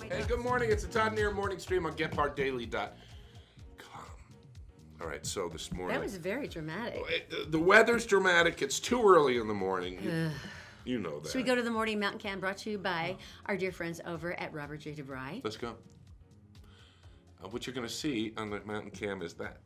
Hey, good morning. It's the Todd and Erin Morning stream on GephartDaily.com. All right, so this morning... That was very dramatic. The weather's dramatic. It's too early in the morning. You know that. Should we go to the Morning Mountain Cam brought to you by our dear friends over at Robert J. DeVry? Let's go. What you're going to see on the mountain cam is that.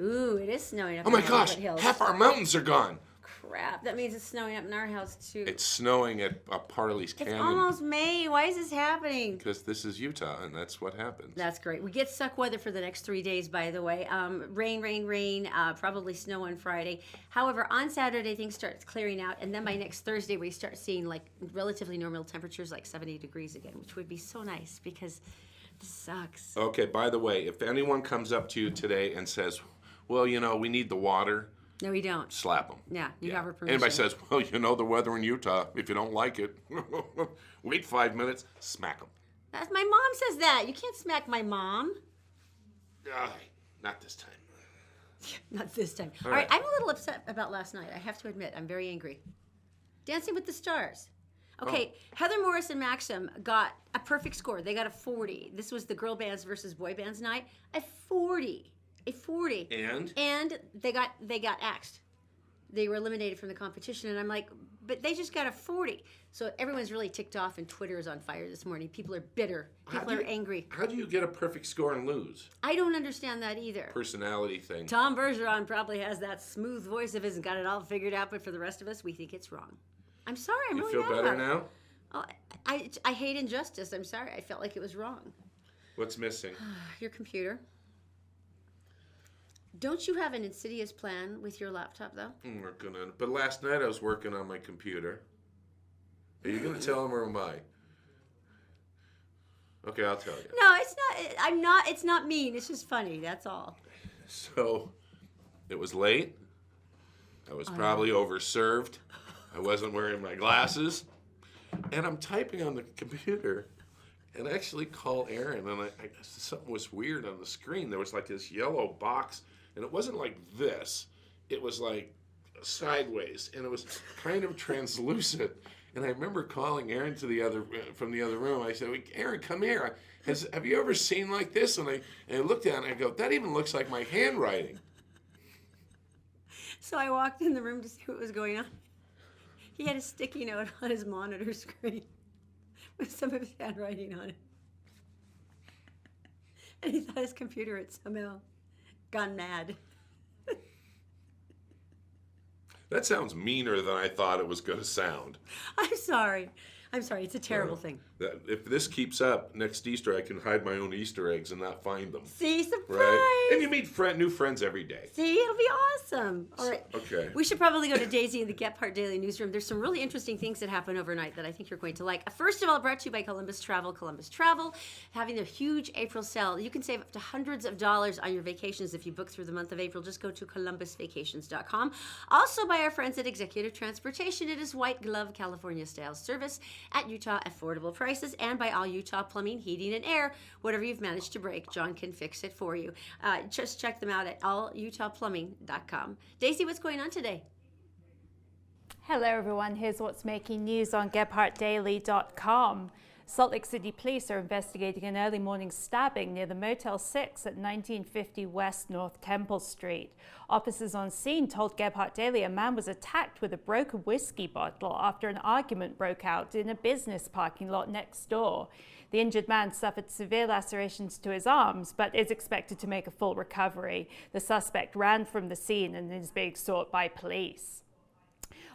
Ooh, it is snowing up Oh in my the gosh, Hills. half our mountains are gone. Crap, that means it's snowing up in our house too. It's snowing at Parley's Canyon. It's almost May. Why is this happening? Because this is Utah, and that's what happens. That's great. We get suck weather for the next 3 days, by the way. Rain, probably snow on Friday. However, on Saturday, things start clearing out, and then by next Thursday, we start seeing like relatively normal temperatures, like 70 degrees again, which would be so nice because this sucks. Okay, by the way, if anyone comes up to you today and says, well, you know, we need the water... No, we don't. Slap them. Yeah, you have our permission. Anybody says, well, you know the weather in Utah. If you don't like it, wait 5 minutes, smack them. That's, my mom says that. You can't smack my mom. Not this time. Not this time. All right, right. I'm a little upset about last night. I have to admit, I'm very angry. Dancing with the Stars. Okay, Heather Morris and Maxim got a perfect score. They got a 40. This was the girl bands versus boy bands night. A 40. A 40. And they got axed. They were eliminated from the competition, and I'm like, but they just got a 40. So everyone's really ticked off, and Twitter is on fire this morning. People are bitter. People are angry. How do you get a perfect score and lose? I don't understand that either. Personality thing. Tom Bergeron probably has that smooth voice of his and got it all figured out, but for the rest of us, we think it's wrong. I'm sorry. I'm really You feel better now? Oh, I hate injustice. I'm sorry. I felt like it was wrong. What's missing? Your computer. Don't you have an insidious plan with your laptop, though? But last night I was working on my computer. Are you gonna tell him or am I? Okay, I'll tell you. No, it's not. I'm not. It's not mean. It's just funny. That's all. So, it was late. I was probably overserved. I wasn't wearing my glasses, and I'm typing on the computer. And I actually called Erin, and something was weird on the screen. There was like this yellow box, and it wasn't like this. It was like sideways, and it was kind of translucent. And I remember calling Erin from the other room. I said, Erin, come here. Have you ever seen like this? And I looked at it, and I go, that even looks like my handwriting. So I walked in the room to see what was going on. He had a sticky note on his monitor screen with some of his handwriting on it. And he thought his computer had somehow gone mad. That sounds meaner than I thought it was going to sound. I'm sorry. It's a terrible thing. If this keeps up, next Easter I can hide my own Easter eggs and not find them. See, surprise! Right? And you meet new friends every day. See, it'll be awesome. All right. Okay. We should probably go to Daisy in the Gephardt Daily newsroom. There's some really interesting things that happen overnight that I think you're going to like. First of all, brought to you by Columbus Travel. Columbus Travel, having their huge April sale. You can save up to hundreds of dollars on your vacations if you book through the month of April. Just go to columbusvacations.com. Also by our friends at Executive Transportation. It is white glove California style service at Utah affordable prices, and by All Utah Plumbing, Heating, and Air. Whatever you've managed to break, John can fix it for you. Just check them out at allutahplumbing.com. Daisy, what's going on today? Hello everyone, here's what's making news on GephartDaily.com. Salt Lake City police are investigating an early morning stabbing near the Motel 6 at 1950 West North Temple Street. Officers on scene told Gephardt Daily a man was attacked with a broken whiskey bottle after an argument broke out in a business parking lot next door. The injured man suffered severe lacerations to his arms, but is expected to make a full recovery. The suspect ran from the scene and is being sought by police.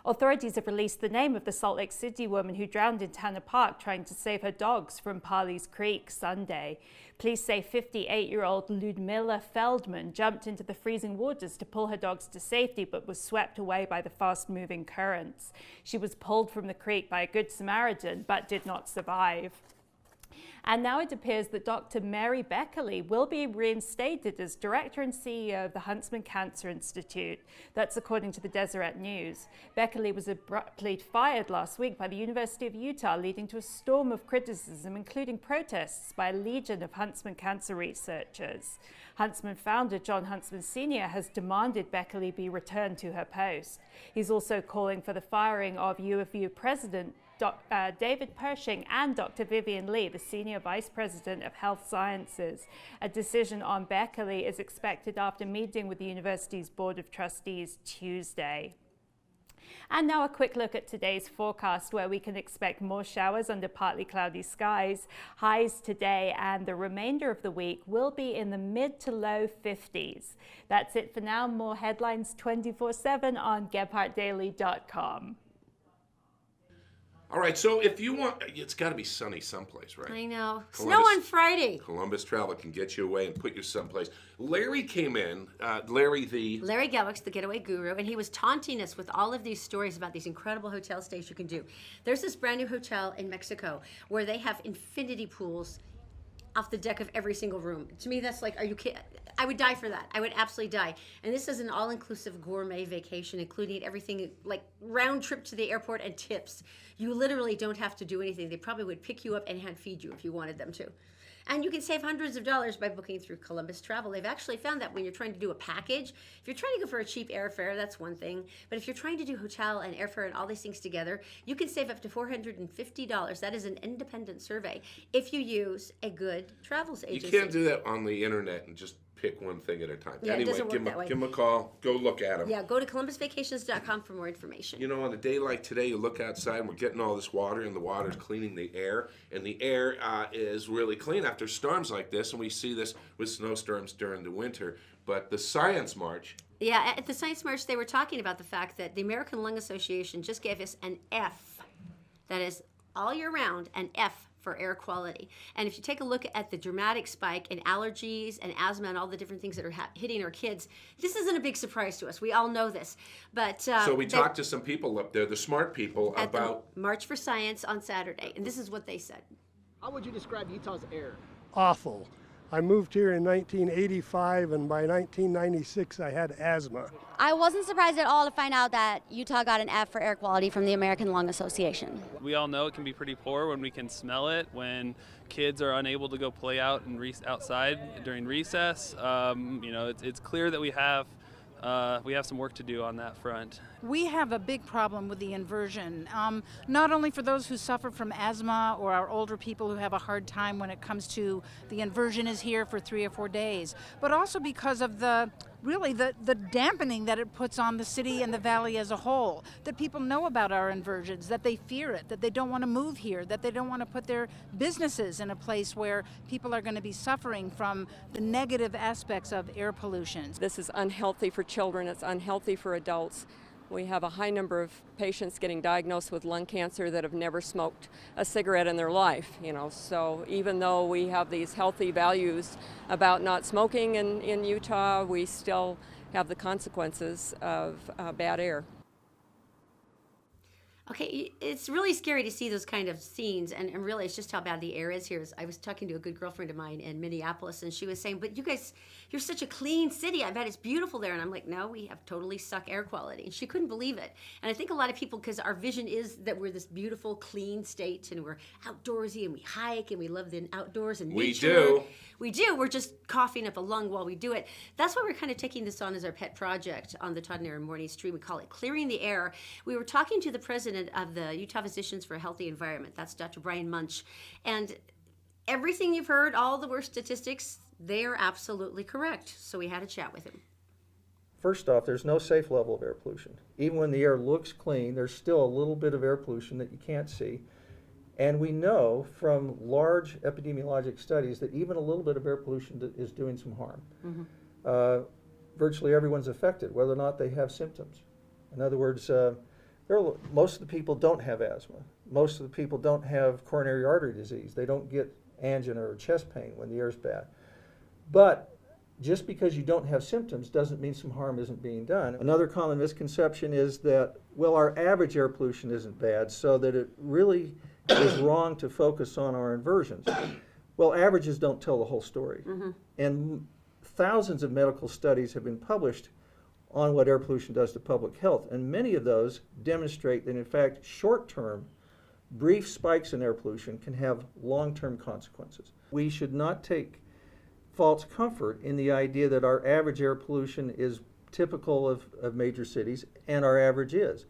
Authorities have released the name of the Salt Lake City woman who drowned in Tanner Park trying to save her dogs from Parley's Creek Sunday. Police say 58-year-old Ludmilla Feldman jumped into the freezing waters to pull her dogs to safety but was swept away by the fast-moving currents. She was pulled from the creek by a Good Samaritan but did not survive. And now it appears that Dr. Mary Beckerly will be reinstated as director and CEO of the Huntsman Cancer Institute. That's according to the Deseret News. Beckerly was abruptly fired last week by the University of Utah, leading to a storm of criticism, including protests by a legion of Huntsman cancer researchers. Huntsman founder John Huntsman Sr. has demanded Beckerly be returned to her post. He's also calling for the firing of U of U President David Pershing and Dr. Vivian Lee, the Senior Vice President of Health Sciences. A decision on Beckley is expected after meeting with the university's Board of Trustees Tuesday. And now a quick look at today's forecast, where we can expect more showers under partly cloudy skies. Highs today and the remainder of the week will be in the mid to low 50s. That's it for now. More headlines 24/7 on GephartDaily.com. All right, so if you want, it's got to be sunny someplace, right? I know. Columbus- Snow on Friday. Columbus Travel can get you away and put you someplace. Larry came in, Larry Gephardt, the getaway guru, and he was taunting us with all of these stories about these incredible hotel stays you can do. There's this brand new hotel in Mexico where they have infinity pools off the deck of every single room. To me, that's like, are you kidding? I would die for that. I would absolutely die. And this is an all-inclusive gourmet vacation, including everything like round trip to the airport and tips. You literally don't have to do anything. They probably would pick you up and hand feed you if you wanted them to. And you can save hundreds of dollars by booking through Columbus Travel. They've actually found that when you're trying to do a package, if you're trying to go for a cheap airfare, that's one thing. But if you're trying to do hotel and airfare and all these things together, you can save up to $450. That is an independent survey if you use a good travels agency. You can't do that on the internet and just pick one thing at a time. Yeah, anyway, it doesn't work that way. give them a call. Go look at them. Yeah, go to columbusvacations.com for more information. You know, on a day like today, you look outside and we're getting all this water, and the water's cleaning the air, and the air is really clean after storms like this, and we see this with snowstorms during the winter. But the Science March... Yeah, at the Science March, they were talking about the fact that the American Lung Association just gave us an F. That is, all year round, an F for air quality. And if you take a look at the dramatic spike in allergies and asthma and all the different things that are hitting our kids, this isn't a big surprise to us. We all know this. But so we talked to some people up there, the smart people, at about the March for Science on Saturday, and this is what they said. How would you describe Utah's air? Awful. I moved here in 1985, and by 1996 I had asthma. I wasn't surprised at all to find out that Utah got an F for air quality from the American Lung Association. We all know it can be pretty poor when we can smell it, when kids are unable to go play out and outside during recess. It's clear that we have some work to do on that front. We have a big problem with the inversion, not only for those who suffer from asthma or our older people who have a hard time when it comes to the inversion is here for 3 or 4 days, but also because of the dampening that it puts on the city and the valley as a whole, that people know about our inversions, that they fear it, that they don't want to move here, that they don't want to put their businesses in a place where people are going to be suffering from the negative aspects of air pollution. This is unhealthy for children, it's unhealthy for adults. We have a high number of patients getting diagnosed with lung cancer that have never smoked a cigarette in their life, So even though we have these healthy values about not smoking in Utah, we still have the consequences of bad air. Okay, it's really scary to see those kind of scenes and realize just how bad the air is here. I was talking to a good girlfriend of mine in Minneapolis, and she was saying, but you guys, you're such a clean city. I bet it's beautiful there. And I'm like, no, we have totally suck air quality. And she couldn't believe it. And I think a lot of people, because our vision is that we're this beautiful, clean state, and we're outdoorsy, and we hike, and we love the outdoors and nature. We do. We do. We're just coughing up a lung while we do it. That's why we're kind of taking this on as our pet project on the Todd and Erin Morning stream. We call it Clearing the Air. We were talking to the president of the Utah Physicians for a Healthy Environment. That's Dr. Brian Munch. And everything you've heard, all the worst statistics, they are absolutely correct. So we had a chat with him. First off, there's no safe level of air pollution. Even when the air looks clean, there's still a little bit of air pollution that you can't see. And we know from large epidemiologic studies that even a little bit of air pollution is doing some harm. Mm-hmm. Virtually everyone's affected, whether or not they have symptoms. In other words, most of the people don't have asthma. Most of the people don't have coronary artery disease. They don't get angina or chest pain when the air's bad. But just because you don't have symptoms doesn't mean some harm isn't being done. Another common misconception is that, well, our average air pollution isn't bad, so that it really is wrong to focus on our inversions. Well, averages don't tell the whole story. Mm-hmm. And thousands of medical studies have been published on what air pollution does to public health, and many of those demonstrate that, in fact, short-term, brief spikes in air pollution can have long-term consequences. We should not take false comfort in the idea that our average air pollution is typical of major cities, and our average is.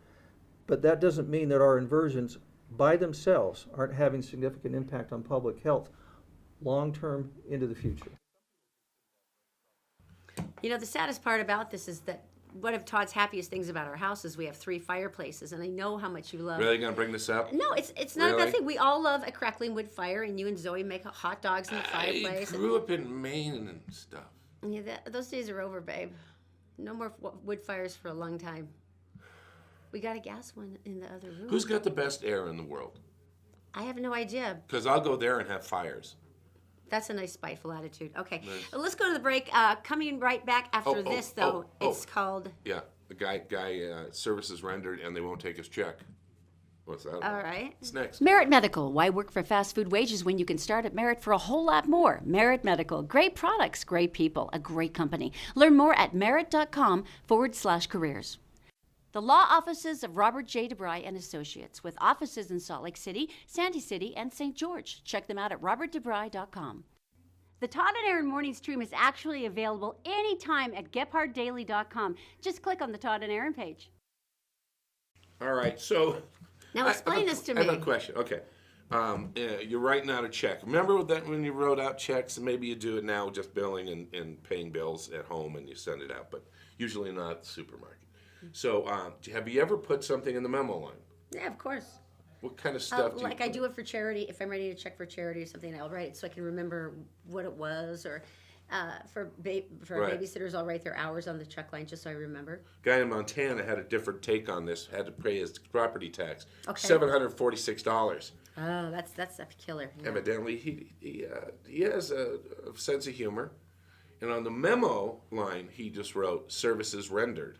But that doesn't mean that our inversions by themselves aren't having significant impact on public health long-term into the future. You know, the saddest part about this is that one of Todd's happiest things about our house is we have 3 fireplaces, and I know how much you love. Really gonna bring this up? No, it's not a bad thing. We all love a crackling wood fire, and you and Zoe make hot dogs in the fireplace. I grew up in Maine and stuff. Yeah, those days are over, babe. No more wood fires for a long time. We got a gas one in the other room. Who's got the best air in the world? I have no idea. Because I'll go there and have fires. That's a nice spiteful attitude. Okay, nice. Let's go to the break. Coming right back after this, though, it's called... Yeah, the guy services rendered and they won't take his check. What's that about? All right. It's next. Merit Medical. Why work for fast food wages when you can start at Merit for a whole lot more? Merit Medical. Great products, great people, a great company. Learn more at merit.com/careers. The law offices of Robert J. DeBry and Associates, with offices in Salt Lake City, Sandy City, and St. George. Check them out at robertdebry.com. The Todd and Erin Morning stream is actually available anytime at GephardtDaily.com. Just click on the Todd and Erin page. All right, so... Now explain this to me. I have a question. Okay. You're writing out a check. Remember that when you wrote out checks, and maybe you do it now, just billing and paying bills at home and you send it out, but usually not at the supermarket. So have you ever put something in the memo line? Yeah, of course. What kind of stuff do you Like I do it for charity. If I'm writing a check for charity or something, I'll write it so I can remember what it was. Or for babysitters, I'll write their hours on the check line just so I remember. Guy in Montana had a different take on this. Had to pay his property tax. Okay. $746. Oh, that's a killer. Yeah. Evidently, he has a sense of humor, and on the memo line, he just wrote "services rendered."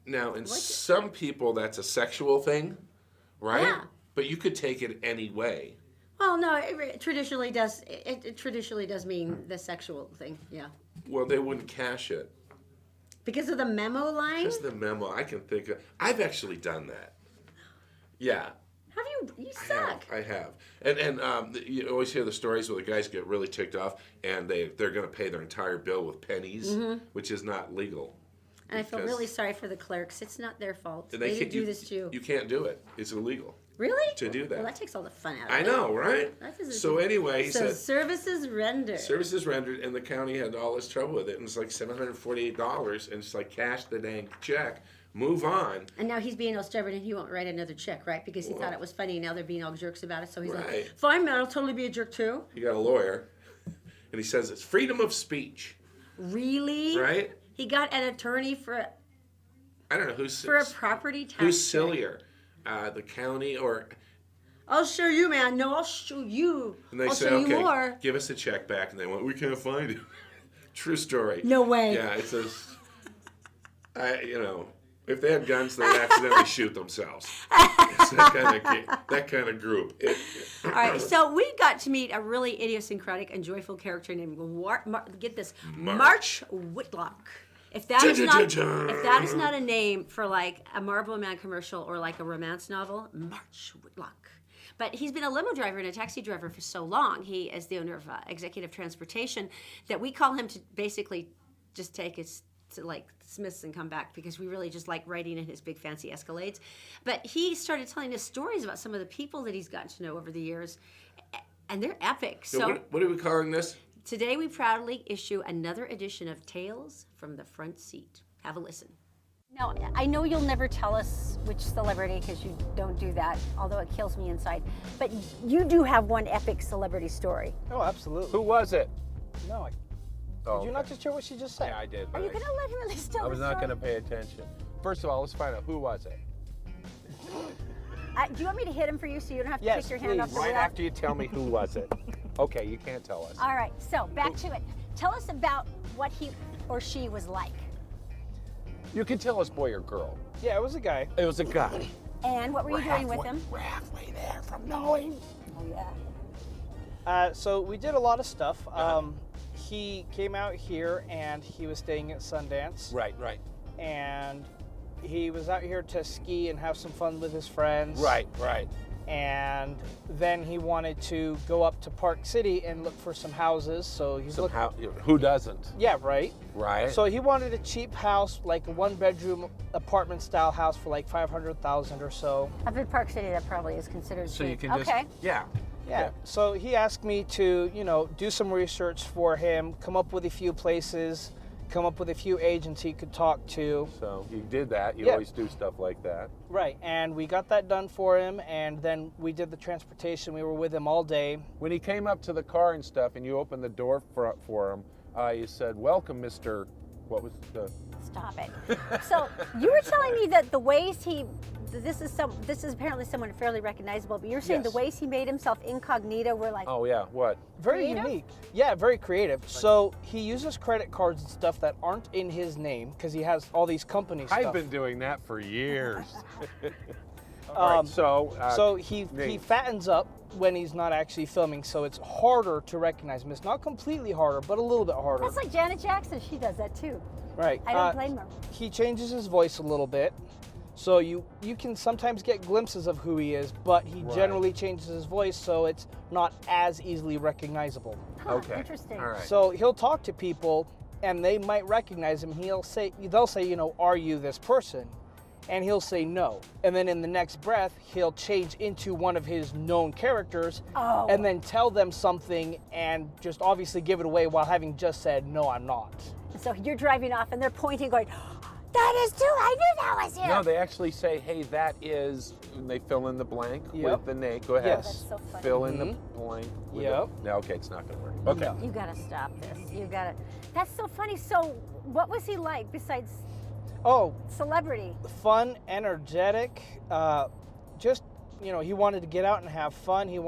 Now, in some people, that's a sexual thing, right? Yeah. But you could take it any way. Well, no, it traditionally does. It traditionally does mean the sexual thing. Yeah. Well, they wouldn't cash it. Because of the memo line? Because of the memo, I can think of. I've actually done that. Yeah. Have you? You suck. I have. And you always hear the stories where the guys get really ticked off and they're going to pay their entire bill with pennies, which is not legal. And I feel really sorry for the clerks. It's not their fault. They didn't do this to you. You can't do it. It's illegal. Really? To do that. Well, that takes all the fun out of it. I know, right? So anyway, he said... services rendered. Services rendered, and the county had all this trouble with it, and it's like $748, and it's like cash the dang check, move on. And now he's being all stubborn, and he won't write another check, right? Because he thought it was funny, and now they're being all jerks about it, so he's like, fine, man, I'll totally be a jerk too. He got a lawyer, and he says it's freedom of speech. Really? Right? He got an attorney for... I don't know who's... For a property tax. Who's sillier? The county or... I'll show you, man. No, I'll show you. And they say, okay, give us the check back. And they went, we can't find it. True story. No way. Yeah, it says, if they had guns, they'd accidentally shoot themselves. It's that kind of group. All right, so we got to meet a really idiosyncratic and joyful character named, get this, March Whitlock. If that is not a name for like a Marlboro Man commercial or like a romance novel, March Whitlock. But he's been a limo driver and a taxi driver for so long. He is the owner of Executive Transportation that we call him to basically just take us to like Smith's and come back because we really just like riding in his big fancy Escalades. But he started telling us stories about some of the people that he's gotten to know over the years, and they're epic. So what are we calling this? Today we proudly issue another edition of Tales from the Front Seat. Have a listen. Now, I know you'll never tell us which celebrity because you don't do that, although it kills me inside. But you do have one epic celebrity story. Oh, absolutely. Who was it? No, did you not just hear what she just said? Yeah, I did. Are you going to let him at least tell I was not going to pay attention. First of all, let's find out who was it. Do you want me to hit him for you so you don't have to take your hand off the Right wheel? after you tell me who was it. Okay, you can't tell us. All right, so back to it. Tell us about what he or she was like. You can tell us boy or girl. Yeah, it was a guy. It was a guy. And what were you doing with him? We're halfway there from knowing. Oh, yeah. So we did a lot of stuff. He came out here and he was staying at Sundance. Right. And he was out here to ski and have some fun with his friends. Right. and then he wanted to go up to Park City and look for some houses. So he's Who doesn't? Yeah, right. Right. So he wanted a cheap house, like a 1-bedroom apartment style house for like $500,000 or so. Up in Park City, that probably is considered So cheap. you can just, okay. yeah. Yeah. So he asked me to, do some research for him, come up with a few places, come up with a few agents he could talk to. So you did that. You Yeah. always do stuff like that. Right, and we got that done for him, and then we did the transportation. We were with him all day. When he came up to the car and stuff, and you opened the door for him, you said, "Welcome, Mr." What was the? Stop it. So you were telling me that the ways this is apparently someone fairly recognizable, but you're saying Yes. the ways he made himself incognito were like Oh yeah, what? Very creative? unique. Yeah, very creative. So he uses credit cards and stuff that aren't in his name because he has all these company stuff. I've been doing that for years. All right, so he fattens up when he's not actually filming, so it's harder to recognize him. It's not completely harder, but a little bit harder. That's like Janet Jackson. She does that too. Right. I don't blame her. He changes his voice a little bit, so you can sometimes get glimpses of who he is, but he generally changes his voice so it's not as easily recognizable. Huh, okay. Interesting. All right. So he'll talk to people, and they might recognize him. They'll say, "Are you this person?" And he'll say no. And then in the next breath, he'll change into one of his known characters and then tell them something and just obviously give it away while having just said, "No, I'm not." So you're driving off and they're pointing going, "That is too, I knew that was him." No, they actually say, "Hey, that is," and they fill in the blank with the name. Go ahead. Yes. That's so funny. Fill in the blank. With Yep. No, okay, it's not going to work. Okay. You gotta stop this. You gotta. That's so funny. So what was he like besides celebrity? Fun, energetic, just, he wanted to get out and have fun. He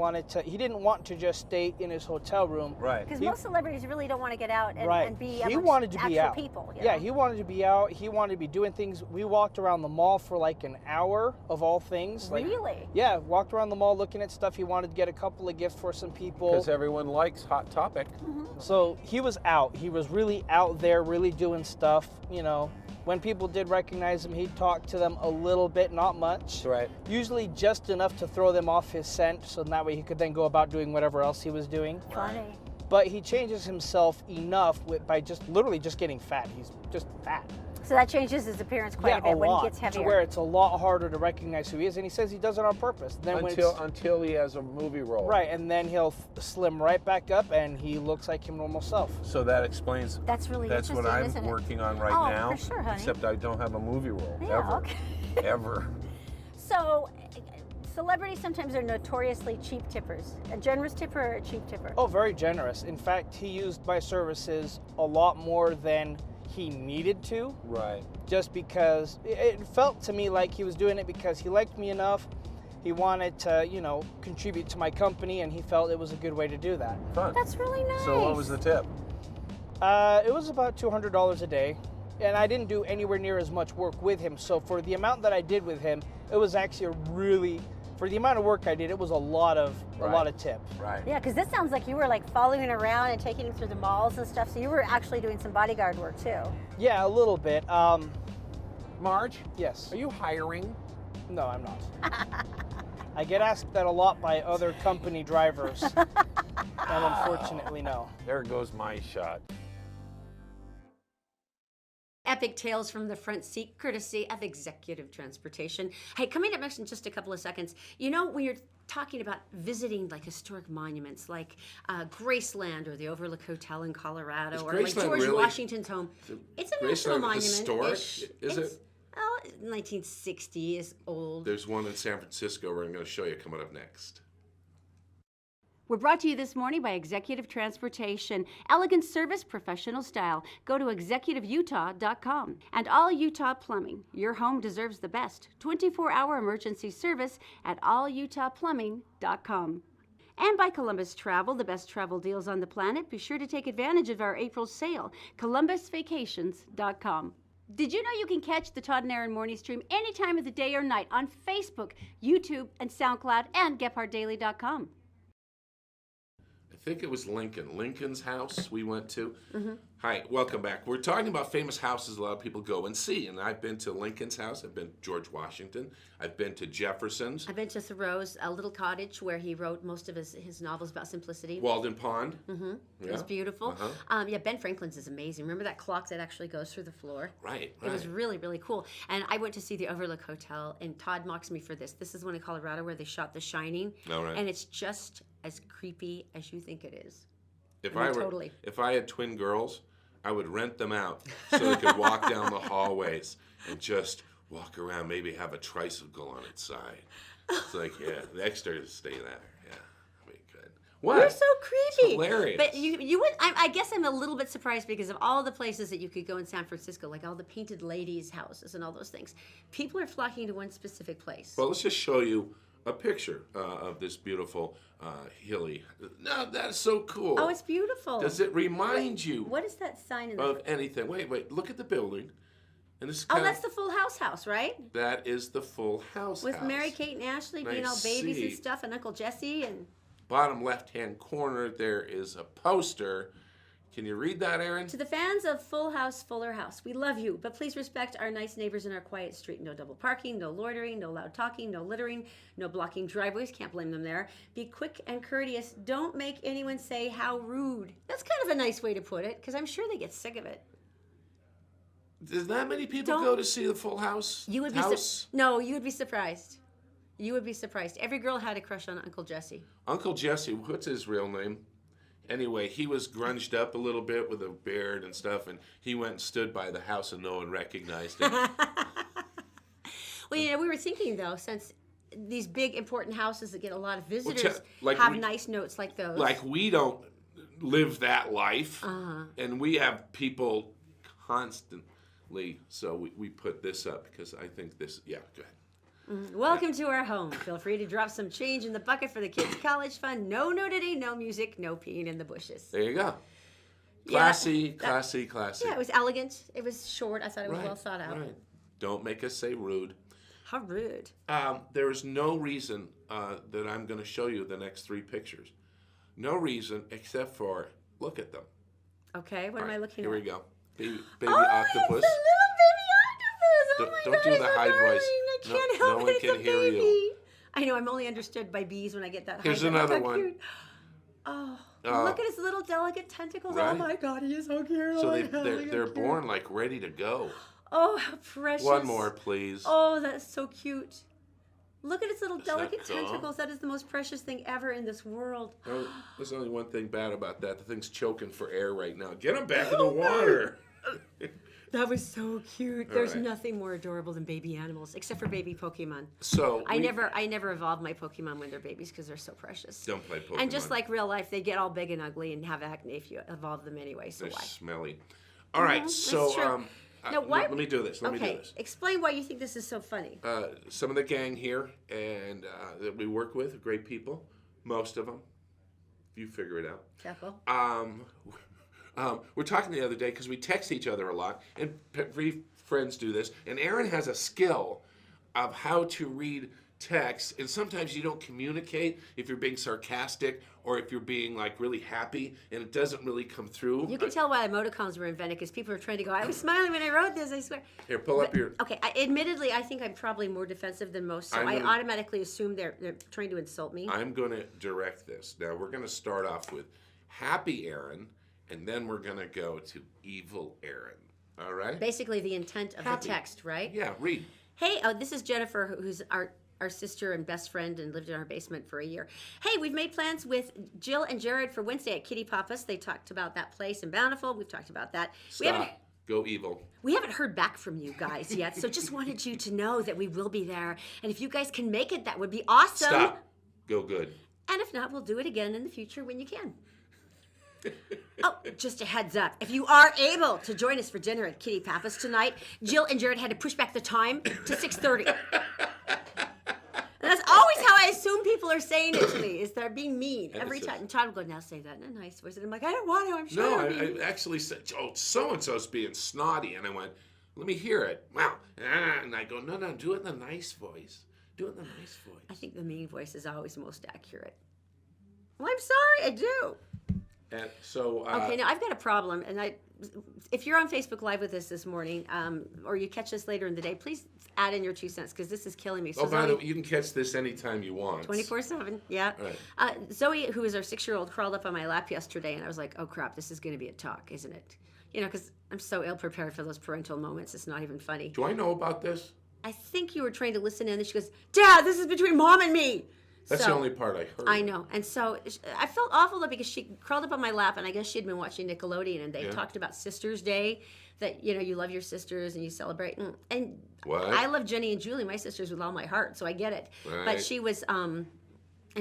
didn't want to just stay in his hotel room. Right. Because most celebrities really don't want to get out and be He amongst wanted to be actual out. people. you Yeah, know? he wanted to be out. He wanted to be doing things. We walked around the mall for like an hour of all things. Really? Yeah, walked around the mall looking at stuff. He wanted to get a couple of gifts for some people. Because everyone likes Hot Topic. So he was out. He was really out there, really doing stuff. When people did recognize him, he'd talk to them a little bit, not much. Right. Usually just enough to throw them off his scent, so that way he could then go about doing whatever else he was doing. Funny. But he changes himself enough by just literally just getting fat. He's just fat. So that changes his appearance quite a bit when he gets heavier. To where it's a lot harder to recognize who he is, and he says he does it on purpose. Then Until he has a movie role. Right, and then he'll slim right back up, and he looks like his normal self. So that explains. That's really That's what interesting, I'm isn't it? working on right Oh, now. for sure, honey. Except I don't have a movie role Yeah, ever. okay. Ever. So celebrities sometimes are notoriously cheap tippers. A generous tipper or a cheap tipper? Oh, very generous. In fact, he used my services a lot more than he needed to. Right. Just because it felt to me like he was doing it because he liked me enough. He wanted to, contribute to my company, and he felt it was a good way to do that. Fun. That's really nice. So what was the tip? It was about $200 a day, and I didn't do anywhere near as much work with him. So for the amount that I did with him, it was actually for the amount of work I did, it was a lot of tip. Right. Yeah, because this sounds like you were like following him around and taking him through the malls and stuff. So you were actually doing some bodyguard work too. Yeah, a little bit. Marge? Yes. Are you hiring? No, I'm not. I get asked that a lot by other company drivers, and unfortunately, no. There goes my shot. Epic tales from the front seat, courtesy of Executive Transportation. Hey, coming up next in just a couple of seconds, when you're talking about visiting like historic monuments like Graceland or the Overlook Hotel in Colorado or like George Washington's home, it's a national monument. Historic? Is it? Oh, 1960 is old. There's one in San Francisco where I'm going to show you coming up next. We're brought to you this morning by Executive Transportation. Elegant service, professional style. Go to executiveutah.com. And All Utah Plumbing. Your home deserves the best. 24-hour emergency service at allutahplumbing.com. And by Columbus Travel, the best travel deals on the planet. Be sure to take advantage of our April sale. columbusvacations.com. Did you know you can catch the Todd and Erin Morning Stream any time of the day or night on Facebook, YouTube, and SoundCloud, and GephardtDaily.com? I think it was Lincoln's house we went to. Hi, welcome back. We're talking about famous houses a lot of people go and see. And I've been to Lincoln's house. I've been to George Washington. I've been to Jefferson's. I've been to Thoreau's little cottage where he wrote most of his novels about simplicity. Walden Pond. Mm-hmm. Yeah. It was beautiful. Yeah, Ben Franklin's is amazing. Remember that clock that actually goes through the floor? Right. It was really, really cool. And I went to see the Overlook Hotel, and Todd mocks me for this. This is one in Colorado where they shot The Shining. All right. And it's just as creepy as you think it is. If I had twin girls, I would rent them out so they could walk down the hallways and just walk around, maybe have a tricycle on its side. It's like, yeah, the extras stay there. Yeah, that'd be good. What? You're so creepy. It's hilarious. But you would. I guess I'm a little bit surprised because of all the places that you could go in San Francisco, like all the painted ladies' houses and all those things. People are flocking to one specific place. Well, let's just show you a picture of this beautiful hilly. No, that's so cool. Oh, it's beautiful. Does it remind you What is that sign in of anything? Wait, look at the building. And this is Oh, that's the Full House, right? That is the Full House With house. Mary Kate and Ashley I being all babies and see. stuff, and Uncle Jesse and. Bottom left-hand corner, there is a poster. Can you read that, Erin? To the fans of Full House, Fuller House, we love you, but please respect our nice neighbors in our quiet street. No double parking, no loitering, no loud talking, no littering, no blocking driveways. Can't blame them there. Be quick and courteous. Don't make anyone say how rude. That's kind of a nice way to put it, because I'm sure they get sick of it. Does that many people go to see the Full House? You would be No, you would be surprised. You would be surprised. Every girl had a crush on Uncle Jesse. Uncle Jesse, what's his real name? Anyway, he was grunged up a little bit with a beard and stuff, and he went and stood by the house and no one recognized him. Well, you know, we were thinking, though, since these big, important houses that get a lot of visitors like have nice notes like those. Like, we don't live that life, and we have people constantly, so we put this up because I think this, yeah, go ahead. Welcome to our home. Feel free to drop some change in the bucket for the kids' college fund. No nudity, no music, no peeing in the bushes. There you go. Classy. Yeah, it was elegant. It was short. I thought it was well thought out. Right. Don't make us say rude. How rude. There is no reason that I'm going to show you the next three pictures. No reason except for look at them. Okay, what am I looking at? Here we go. Baby oh, octopus. It's a little baby octopus. Oh my don't God, do the high darling. voice. I can't help no it. one It's can a hear baby. you. I know. I'm only understood by bees when I get that high. Here's another one. Cute. Oh, look at his little delicate tentacles. Right? Oh my God, he is so cute. So Oh, they're born like ready to go. Oh, how precious. One more, please. Oh, that's so cute. Look at its little Is that delicate cool? tentacles. That is the most precious thing ever in this world. Oh, there's only one thing bad about that. The thing's choking for air right now. Get him back in the water. That was so cute. All There's right. nothing more adorable than baby animals, except for baby Pokemon. So I never evolved my Pokemon when they're babies because they're so precious. Don't play Pokemon. And just like real life, they get all big and ugly and have acne if you evolve them anyway. So they're why? smelly. All right, so That's true. Now, why? let me do this. Let me do Okay, this. explain why you think this is so funny. Some of the gang here and that we work with, are great people. Most of them. You figure it out. Careful. We're talking the other day because we text each other a lot, and friends do this. And Erin has a skill of how to read text, and sometimes you don't communicate if you're being sarcastic or if you're being like really happy, and it doesn't really come through. You can tell why emoticons were invented because people are trying to go, I was smiling when I wrote this, I swear. Here, pull up your. Okay, admittedly, I think I'm probably more defensive than most, so I automatically assume they're trying to insult me. I'm going to direct this. Now, we're going to start off with happy Erin, and then we're going to go to evil Erin. All right? Basically, the intent of Happy. the text, right? Yeah, read. Hey, this is Jennifer, who's our sister and best friend and lived in our basement for a year. Hey, we've made plans with Jill and Jared for Wednesday at Kitty Papa's. They talked about that place in Bountiful. We've talked about that. Stop. Go evil. We haven't heard back from you guys yet, so just wanted you to know that we will be there. And if you guys can make it, that would be awesome. Stop. Go good. And if not, we'll do it again in the future when you can. Oh, just a heads up. If you are able to join us for dinner at Kitty Papa's tonight, Jill and Jared had to push back the time to 6:30. And that's always how I assume people are saying it to me, is they're being mean every time. And Todd will go, now say that in a nice voice. And I'm like, I don't want to, I'm sure. No, I actually said, oh, so-and-so's being snotty. And I went, let me hear it. Wow. And I go, no, do it in a nice voice. Do it in a nice voice. I think the mean voice is always most accurate. Well, I'm sorry, I do. And so. Okay, now I've got a problem, and if you're on Facebook Live with us this morning, or you catch us later in the day, please add in your 2 cents because this is killing me. So by the way, you can catch this anytime you want. 24/7, yeah. Right. Zoe, who is our 6-year-old, crawled up on my lap yesterday, and I was like, "Oh crap, this is going to be a talk, isn't it?" You know, because I'm so ill prepared for those parental moments. It's not even funny. Do I know about this? I think you were trained to listen in, and she goes, "Dad, this is between Mom and me." That's the only part I heard. I know. And so I felt awful though because she crawled up on my lap, and I guess she had been watching Nickelodeon, and they talked about Sisters Day, that, you know, you love your sisters and you celebrate. And what? I love Jenny and Julie, my sisters, with all my heart, so I get it. Right. But she was, and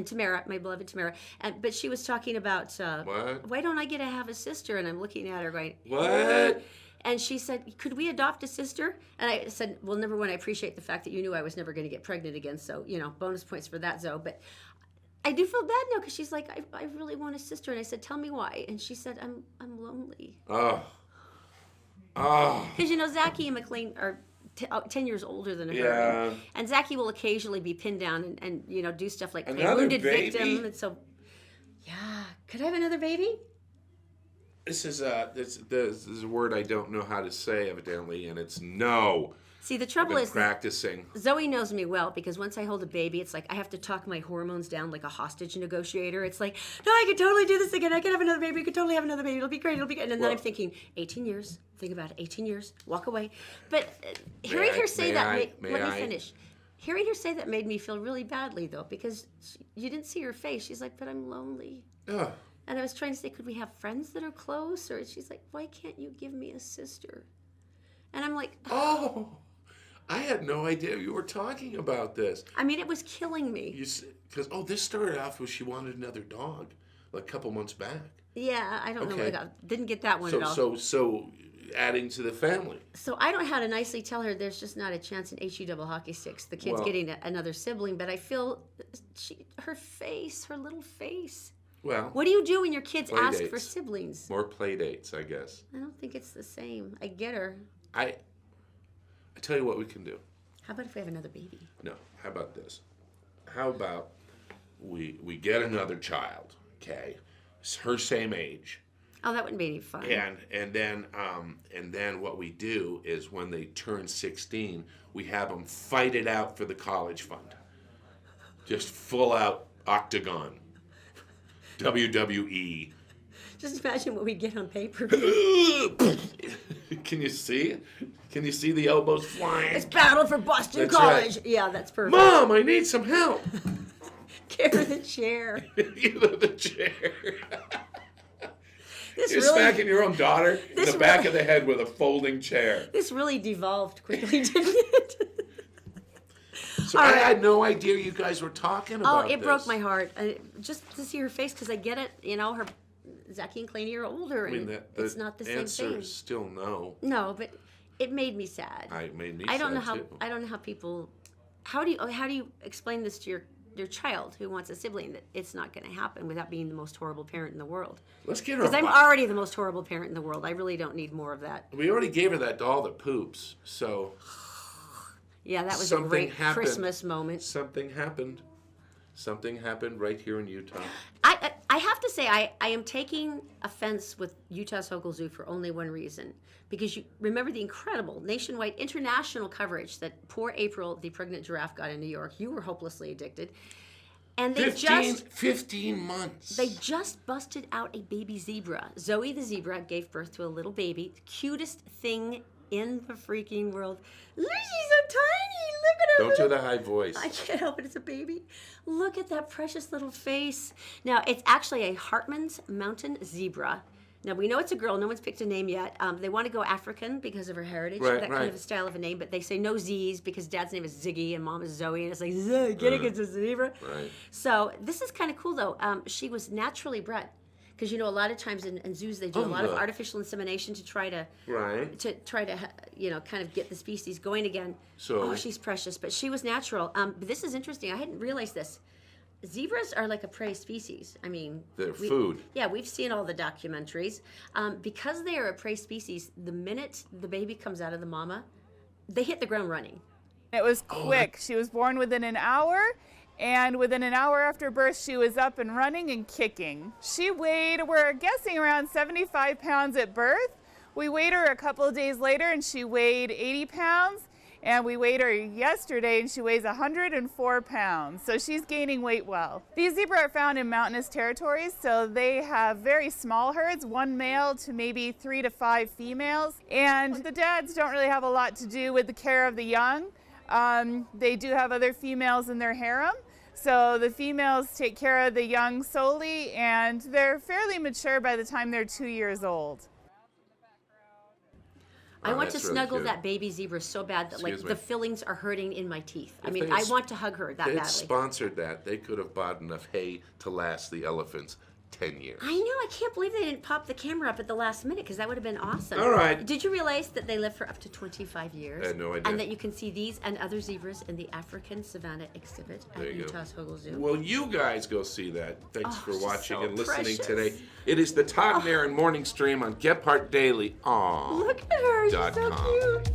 Tamara, my beloved Tamara, but she was talking about, what? Why don't I get to have a sister? And I'm looking at her going, what? And she said, could we adopt a sister? And I said, well, number one, I appreciate the fact that you knew I was never going to get pregnant again. So, you know, bonus points for that, Zoe. But I do feel bad now because she's like, I really want a sister. And I said, tell me why. And she said, I'm lonely. Oh. Because, you know, Zachy and McLean are 10 years older than her. Yeah. And Zachy will occasionally be pinned down and you know, do stuff like play Another wounded baby? victim. And so, yeah. Could I have another baby? This is a word I don't know how to say, evidently, and it's no. See, the trouble is practicing. Zoe knows me well because once I hold a baby, it's like I have to talk my hormones down like a hostage negotiator. It's like, no, I could totally do this again. I could have another baby. I could totally have another baby. It'll be great. It'll be good. And then I'm thinking, 18 years. Think about it. 18 years. Walk away. But hearing her say that, let me finish. Hearing her say that made me feel really badly, though, because you didn't see her face. She's like, but I'm lonely. Ugh. And I was trying to say, could we have friends that are close? Or she's like, why can't you give me a sister? And I'm like, oh, I had no idea you were talking about this. I mean, it was killing me. Because, this started off with she wanted another dog like a couple months back. Yeah, I don't know. Didn't get that one at all. So adding to the family. So I don't know how to nicely tell her there's just not a chance in HE double hockey sticks. The kid's getting another sibling, but I feel her face, her little face. Well, what do you do when your kids ask dates. for siblings? More play dates, I guess. I don't think it's the same. I get her. I tell you what we can do. How about if we have another baby? No. How about this? How about we get another child? Okay, it's her same age. Oh, that wouldn't be any fun. And then what we do is when they turn 16, we have them fight it out for the college fund. Just full out octagon. WWE. Just imagine what we get on paper. Can you see it? Can you see the elbows flying? It's battle for Boston That's College. Right. Yeah, that's perfect. Mom, I need some help. Give her the chair. Give her the chair. You're smacking your own daughter in the back of the head with a folding chair. This really devolved quickly, didn't it? So I had no idea you guys were talking about this. Oh, it this. broke my heart. Just to see her face, because I get it. You know, Zachy and Claney are older, and it's not the same answer thing. is still no. No, but it made me sad. It made me I don't sad know how. too. I don't know how people. How do you explain this to your child who wants a sibling that it's not going to happen without being the most horrible parent in the world? Let's get her. Because I'm already the most horrible parent in the world. I really don't need more of that. We already gave her that doll that poops, so. Yeah, that was a great Christmas moment. Something happened. Something happened right here in Utah. I have to say, I am taking offense with Utah's Hogle Zoo for only one reason. Because you remember the incredible nationwide international coverage that poor April, the pregnant giraffe, got in New York. You were hopelessly addicted. And they 15 months. They just busted out a baby zebra. Zoe the zebra gave birth to a little baby. The cutest thing in the freaking world. Look, she's so tiny. Look at her. Don't do the high voice. I can't help it. It's a baby. Look at that precious little face. Now, it's actually a Hartman's Mountain Zebra. Now, we know it's a girl. No one's picked a name yet. They want to go African because of her heritage. Kind of a style of a name. But they say no Z's because Dad's name is Ziggy and Mom is Zoe. And it's like, get it, it's a zebra. Right. So this is kind of cool, though. She was naturally bred. Because, you know, a lot of times in zoos, they do a lot of artificial insemination to try to, you know, kind of get the species going again. So, she's precious. But she was natural. But this is interesting. I hadn't realized this. Zebras are like a prey species. I mean, they're food. Yeah, we've seen all the documentaries. Because they are a prey species, the minute the baby comes out of the mama, they hit the ground running. It was quick. She was born within an hour, And within an hour after birth, she was up and running and kicking. She weighed, we're guessing, around 75 pounds at birth. We weighed her a couple of days later and she weighed 80 pounds. And we weighed her yesterday and she weighs 104 pounds. So she's gaining weight well. These zebra are found in mountainous territories, so they have very small herds, 1 male to maybe 3 to 5 females. And the dads don't really have a lot to do with the care of the young. They do have other females in their harem. So the females take care of the young solely, and they're fairly mature by the time they're 2 years old. I want to that's really snuggle cute. that baby zebra so bad that Excuse me. the fillings are hurting in my teeth. I If mean, they I want to hug her that They badly. sponsored that. They could have bought enough hay to last the elephants 10 years. I know. I can't believe they didn't pop the camera up at the last minute because that would have been awesome. All right. Did you realize that they live for up to 25 years? I had no idea. And that you can see these and other zebras in the African Savannah exhibit There at you go. Utah's Hogle Zoo. Well, you guys go see that. Thanks for she's watching so and listening precious. today. It is the Todd and Erin Morning Stream on Gephardt Daily. Look at her. She's so .com. cute.